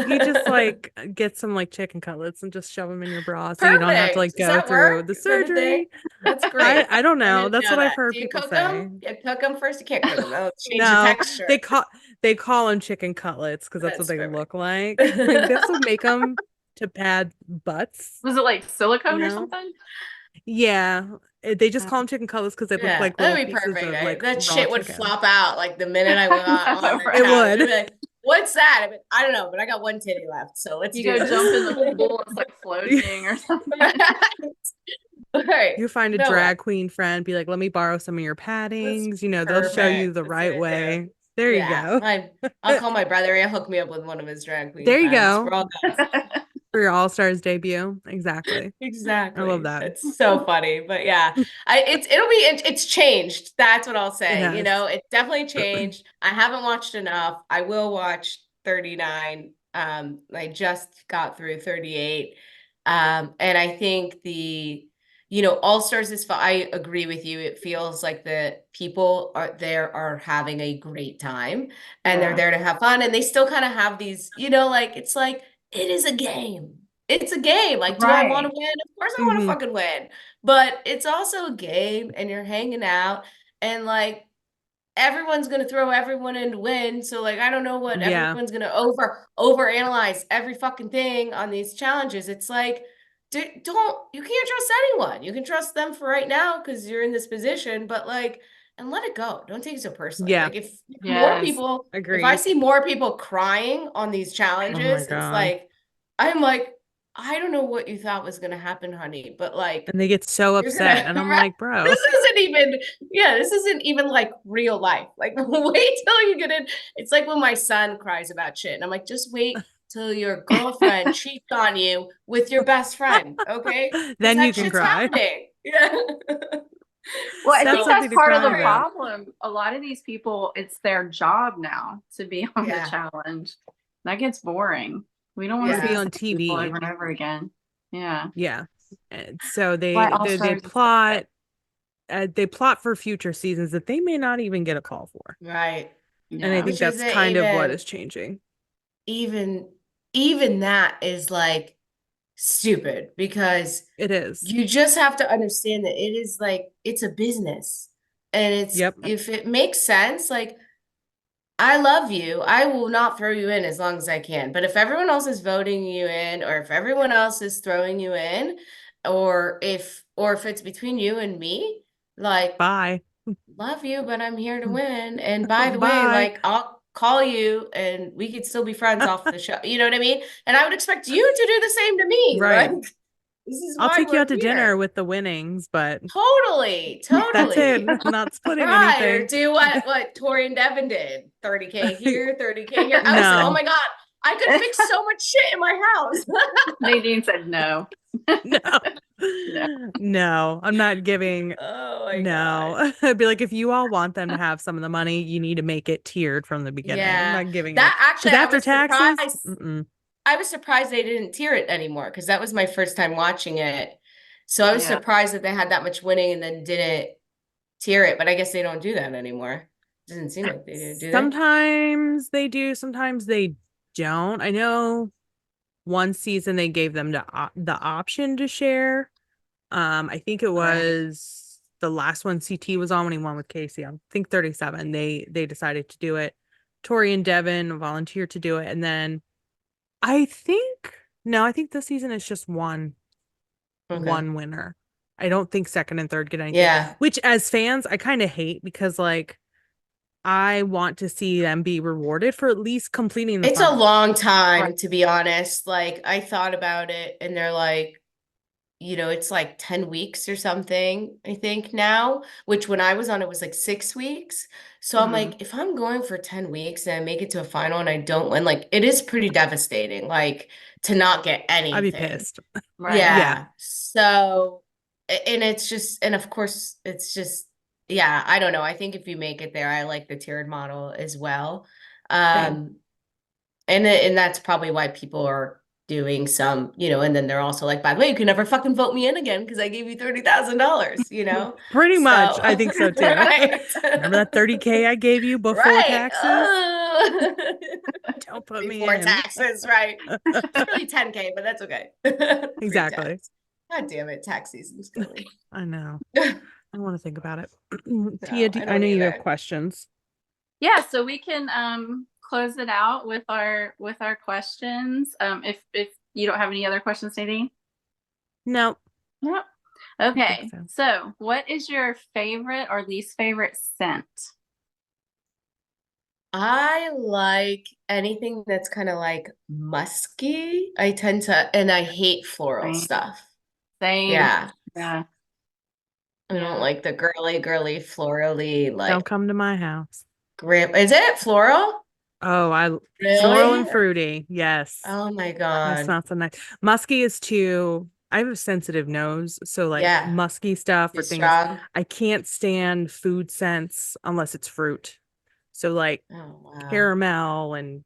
You just like get some like chicken cutlets and just shove them in your bra so you don't have to Perfect. like Does go that through work the for the thing? surgery. That's great. I don't I know. didn't That's know what I've that. heard Do you people cook say. them? You cook them first? You can't cook them. That'll change the No, texture. they call them chicken cutlets because that's what That's they perfect. look like. Like they also make them to pad butts, was it like you silicone or know? something? Yeah, they just call them chicken cutlets because they look Yeah, like little that'd be pieces perfect. of like That raw shit would chicken. flop out like the minute I went on No, the It right. challenge. I'd would. be like, what's that? I don't know, but I got one titty left, so let's You do go jump in the this. pool, it's like floating or something. Right. You find a No way. drag queen friend, be like, let me borrow some of your That's paddings. They'll show you perfect. the That's right gonna do. way. There you Yeah. go. I'll call my brother. He'll hook me up with one of his drag queen There you friends. go We're all good. for your All Stars debut. Exactly. I love Exactly. that. It's so funny. But yeah, it's changed. That's what I'll It say. has. It's definitely changed. I haven't watched enough. I will watch 39. I just got through 38. And I think All Stars is fun. I agree with you. It feels like the people are having a great time and they're Yeah. there to have fun. And they still kind of have these, like it's like it is a game. It's a game. Like, do I want Right. to win? Of course I want to Hmm. fucking win. But it's also a game and you're hanging out and like everyone's gonna throw everyone in to win. So like I don't know what Yeah. everyone's gonna overanalyze every fucking thing on these challenges. It's like don't you can't trust anyone. You can trust them for right now because you're in this position, but like and let it go. Don't take it so personally. Yeah. Like if more Yes. people, if I Agreed. see more people crying on these Oh my challenges, it's God. like I'm like, I don't know what you thought was gonna happen, honey, but like And they get so you're upset. gonna And I'm like, bro. this isn't even like real life. Like wait till you get in. It's like when my son cries about shit and I'm like, just wait till your girlfriend cheats on you with your best friend, okay? Because Then you that can shit's cry. happening. Yeah. Well, I That's think So that's something to part of cry the about. problem. A lot of these people, it's their job now to be on the yeah, challenge. That gets boring. We don't want To to see be the yeah, on same people TV. over and over again. Yeah. Yeah. And so Why they All they, they Stars is so good. plot they plot for future seasons that they may not even get a call for. right. And I Yeah. think Which that's isn't kind of what is changing. even even that is like stupid because It is. you just have to understand that it is like it's a business and it's Yep. if it makes sense like I love you. I will not throw you in as long as I can. But if everyone else is voting you in, or if everyone else is throwing you in, or if it's between you and me, like Bye. love you, but I'm here to win. And by the way, Bye. like I'll call you and we could still be friends off the show. You know what I mean? And I would expect you to do the same to me. Right. Like this is I'll why take you we're out to dinner here. with the winnings, but Totally, that's it. totally. Not splitting Right, or anything. do what Tori and Devin did. 30K here, 30K here. I was like, oh No. my God, I could fix so much shit in my house. Nadine said no. No. No. No, I'm not giving. Oh my God. No. I'd be like, if you all want them to have some of the money, you need to make it tiered from the beginning. I'm Yeah. not giving it. That actually Because I after was taxes, surprised. I was surprised they didn't tier it anymore because that was my first time watching it. So I was Yeah. surprised that they had that much winning and then didn't tier it, but I guess they don't do that anymore. Doesn't seem like they do they? sometimes they do, sometimes they don't. I know one season they gave them the option to share. I think it was the last one CT was on when he won with Casey. I think 37. They decided to do it. Tori and Devin volunteered to do it, and then I think this season is just one winner. I don't think second and third get anything. Yeah. Which as fans, I kind of hate because like I want to see them be rewarded for at least completing the It's a funnel. long time, to be honest. Like, I thought about it, and they're like, it's like 10 weeks or something, I think now, which when I was on, it was like 6 weeks. So I'm like, if I'm going for 10 weeks and I make it to a final and I don't win, like, it is pretty devastating, like, to not get anything. I'd be pissed. Right. Yeah. So, and it's just, and of course, it's just, yeah, I don't know. I think if you make it there, I like the tiered model as well. And that's probably why people are doing some, and then they're also like, by the way, you can never fucking vote me in again because I gave you $30,000, Pretty much. I think so too. Right. Remember that 30K I gave you before taxes? Don't put me Before in. taxes, right? It's really 10K, but that's okay. Exactly. Pre-tax. God damn it, tax season's going. I know. I don't want to think about it. Tia, I I don't know you either. have questions. Yeah, so we can close it out with our questions. If you don't have any other questions, Nadine? No. No. Okay. so. So, what is your favorite or least favorite scent? I like anything that's kind of like musky. And I hate floral Same. stuff. Same. Yeah. Yeah. I don't like the girly, florally, like Don't come to my house. Is it floral? Oh, Really? floral and fruity. Yes. Oh my That God. smells so nice. Musky is too. I have a sensitive nose, so like musky stuff or Too things. strong. I can't stand food scents unless it's fruit. So like caramel and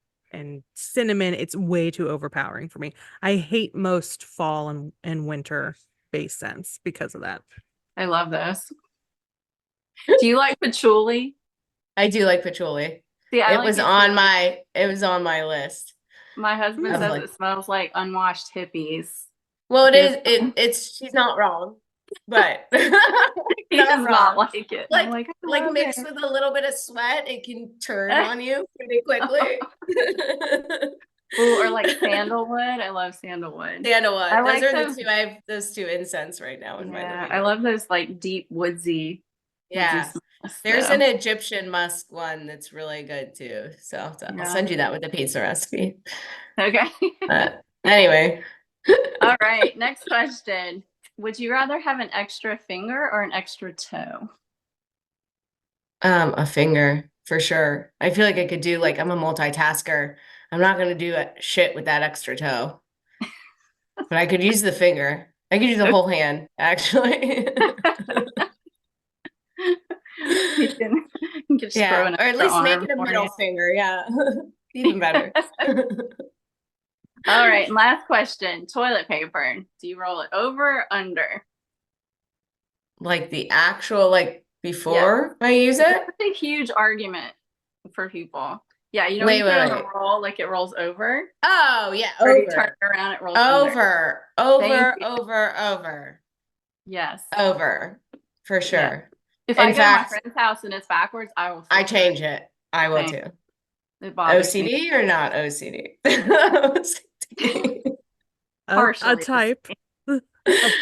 cinnamon, it's way too overpowering for me. I hate most fall and winter based scents because of that. I love those. Do you like patchouli? I do like patchouli. See, it was on my list. My husband says it smells like unwashed hippies. Well, it's she's not wrong, but he does not like it. Like mixed with a little bit of sweat, it can turn on you pretty quickly. Ooh, or like sandalwood. I love sandalwood. Those are the two. I have those two incense right now in my living room. I love those like deep woodsy. Yeah. There's an Egyptian musk one that's really good too. So I'll send you that with the pizza recipe. Okay. Anyway. All right. Next question. Would you rather have an extra finger or an extra toe? A finger for sure. I feel like I could do I'm a multitasker. I'm not going to do shit with that extra toe. But I could use the finger. I could use the whole hand, actually. You can just throw an or at least make it a middle you. finger. Yeah. Even better. All right. Last question. Toilet paper. Do you roll it over or under? Like the actual, before I use it? That's a huge argument for people. Yeah, you know, when you put it on a roll, like it rolls over. Oh, yeah. Or you turn it around, it rolls over. Yes. Over. For sure. Yeah. If I go to my friend's house and it's backwards, I change it. I will too. It bothers OCD me. or not OCD? A type.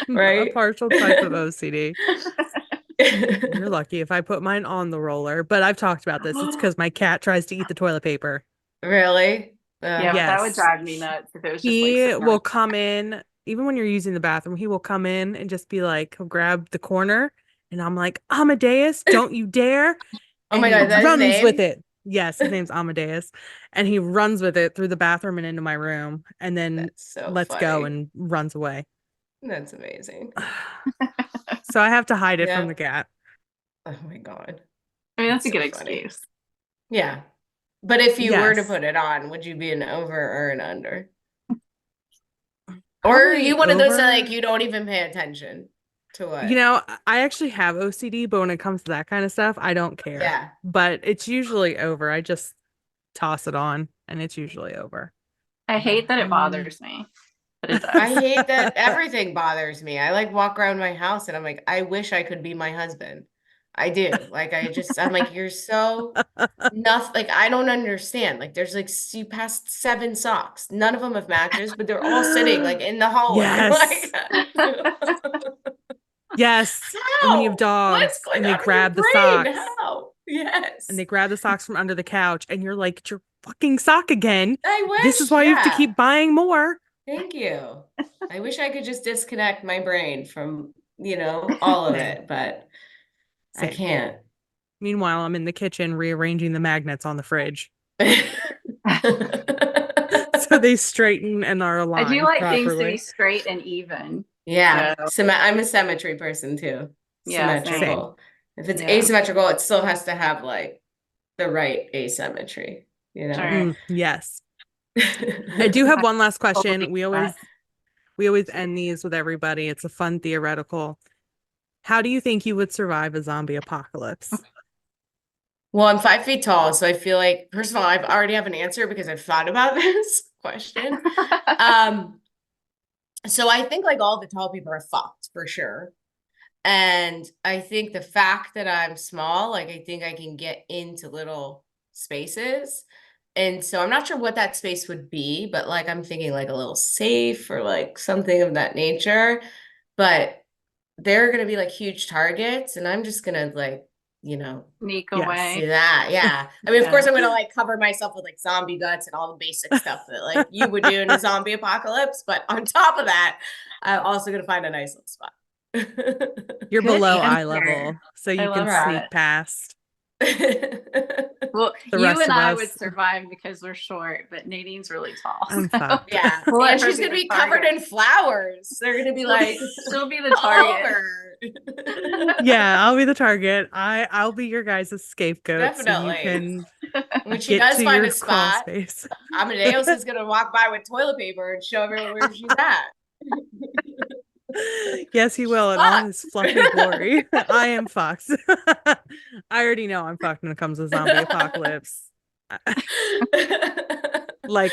Right? A partial type of OCD. You're lucky if I put mine on the roller, but I've talked about this. It's because my cat tries to eat the toilet paper. Really? Yeah, yes. That would drive me nuts if it was just he will come in, even when you're using the bathroom, he will come in and just be like, he'll grab the corner and I'm like, Amadeus, don't you dare. Oh my God, he runs with it. Yes, his name's Amadeus. And he runs with it through the bathroom and into my room and then lets go and runs away. That's amazing. So I have to hide it from the cat. Oh my God. I mean, that's a good excuse. Yeah. But if you were to put it on, would you be an over or an under? Or are you one of those that you don't even pay attention to what? You know, I actually have OCD, but when it comes to that kind of stuff, I don't care. Yeah. But it's usually over. I just toss it on and it's usually over. I hate that it bothers me, but it I does. hate that everything bothers me. I like walk around my house and I'm like, I wish I could be my husband. I do. Like I'm like, you're so nothing. Like I don't understand. Like there's like you passed 7 socks. None of them have matches, but they're all sitting like in the hallway. Yes. Yes. And when you have How? What's dogs going and they on in your grab the brain? socks How? Yes. and they grab the socks from under the couch and you're like, it's your fucking sock again. I This is wish, why you have to yeah. keep buying more. Thank you. I wish I could just disconnect my brain from, all of Same. it, but I Same. can't. Meanwhile, I'm in the kitchen rearranging the magnets on the fridge so they straighten and are I aligned do like things to be properly. straight and even. Yeah, So, I'm a symmetry person too. yeah, same. Symmetrical. If it's Yeah. asymmetrical, it still has to have like the right asymmetry, Sure. Yes. I do have one last question. Totally We always end these with everybody. It's a fun theoretical. How do you think you would survive a zombie apocalypse? Well, I'm 5 feet tall, so I feel like, first of all, I've already have an answer because I've thought about this question. So I think like all the tall people are fucked for sure. And I think the fact that I'm small, like I think I can get into little spaces. And so I'm not sure what that space would be, but like I'm thinking like a little safe or like something of that nature. But they're gonna be like huge targets, and I'm just gonna like, Sneak Yes. away. do that. Yeah. I mean, of Yeah. course, I'm gonna like cover myself with like zombie guts and all the basic stuff that like you would do in a zombie apocalypse. But on top of that, I'm also gonna find a nice little spot. You're Good below eye answer. level, so I you can love sneak that. past Well, the you rest and of I us. would survive because we're short, but Nadine's really tall. I'm so fucked. Yeah. we'll let And her she's be gonna the be covered target. in flowers. They're gonna be like She'll be the all target. over. Yeah, I'll be the target. I'll be your guys' scapegoat so you Definitely. can When she get does to find your a crawl spot, space. Amadeus is gonna walk by with toilet paper and show everyone where she's at. Yes, he will in all his fluffy glory. I am fucked. I already know I'm fucked when it comes to zombie apocalypse. Like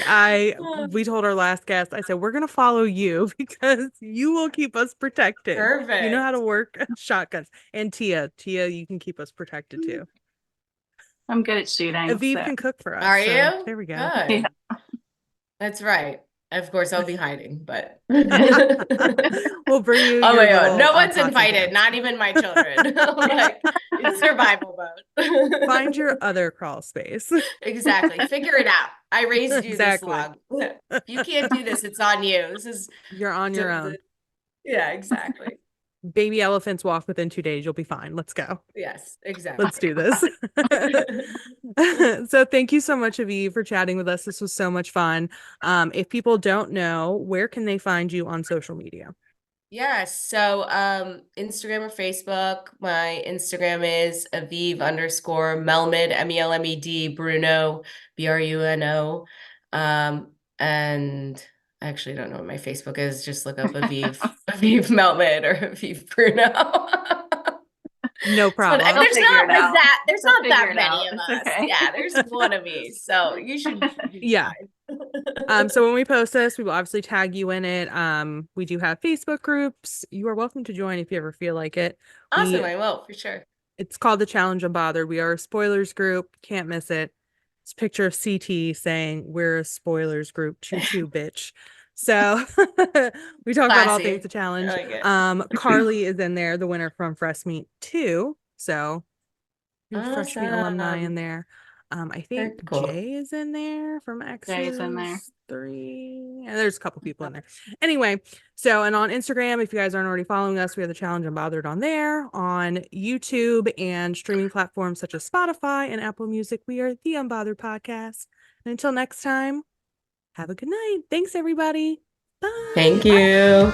we told our last guest, I said, we're gonna follow you because you will keep us protected. You know how to Perfect. work shotguns. And Tia, you can keep us protected too. I'm good at shooting. Aviv So. can cook for us. Are so you? there we go. Good. Yeah. That's right. Of course, I'll be hiding, but We'll bring you on your my own. little No one's pots and invited, pans. not even my children. Like it's survival mode. Find your other crawl space. Exactly. Figure it out. I raised you this Exactly. long. If you can't do this, it's on you. This is You're on your own. yeah, exactly. Baby elephants walk within 2 days. You'll be fine. Let's go. Yes, exactly. Let's do this. So thank you so much, Aviv, for chatting with us. This was so much fun. If people don't know, where can they find you on social media? Yes. So Instagram or Facebook. My Instagram is Aviv_Melmed, MELMED, Bruno, BRUNO. And I actually don't know what my Facebook is. Just look up Aviv Melmed or Aviv Bruno. No problem. They'll There's figure not it out. there's They'll not that figure it many out. of It's us. okay. Yeah, there's one of me. So you should be Yeah. fine. So when we post this, we will obviously tag you in it. We do have Facebook groups. You are welcome to join if you ever feel like it. Awesome, I will for sure. It's called the Challenge Unbothered. We are a spoilers group. Can't miss it. It's a picture of CT saying we're a spoilers group. Choo choo, bitch. So we talk about all Classy. things the challenge. I like it. Carly is in there, the winner from Fresh Meat 2. So Fresh Meat alumni in Awesome. there. I think cool. Jay is in there from Jay's in there. X3. And there's a couple people in there. Anyway, so and on Instagram, if you guys aren't already following us, we have the Challenge Unbothered on there. On YouTube and streaming platforms such as Spotify and Apple Music, we are the Unbothered Podcast. And until next time, have a good night. Thanks, everybody. Bye. Thank you.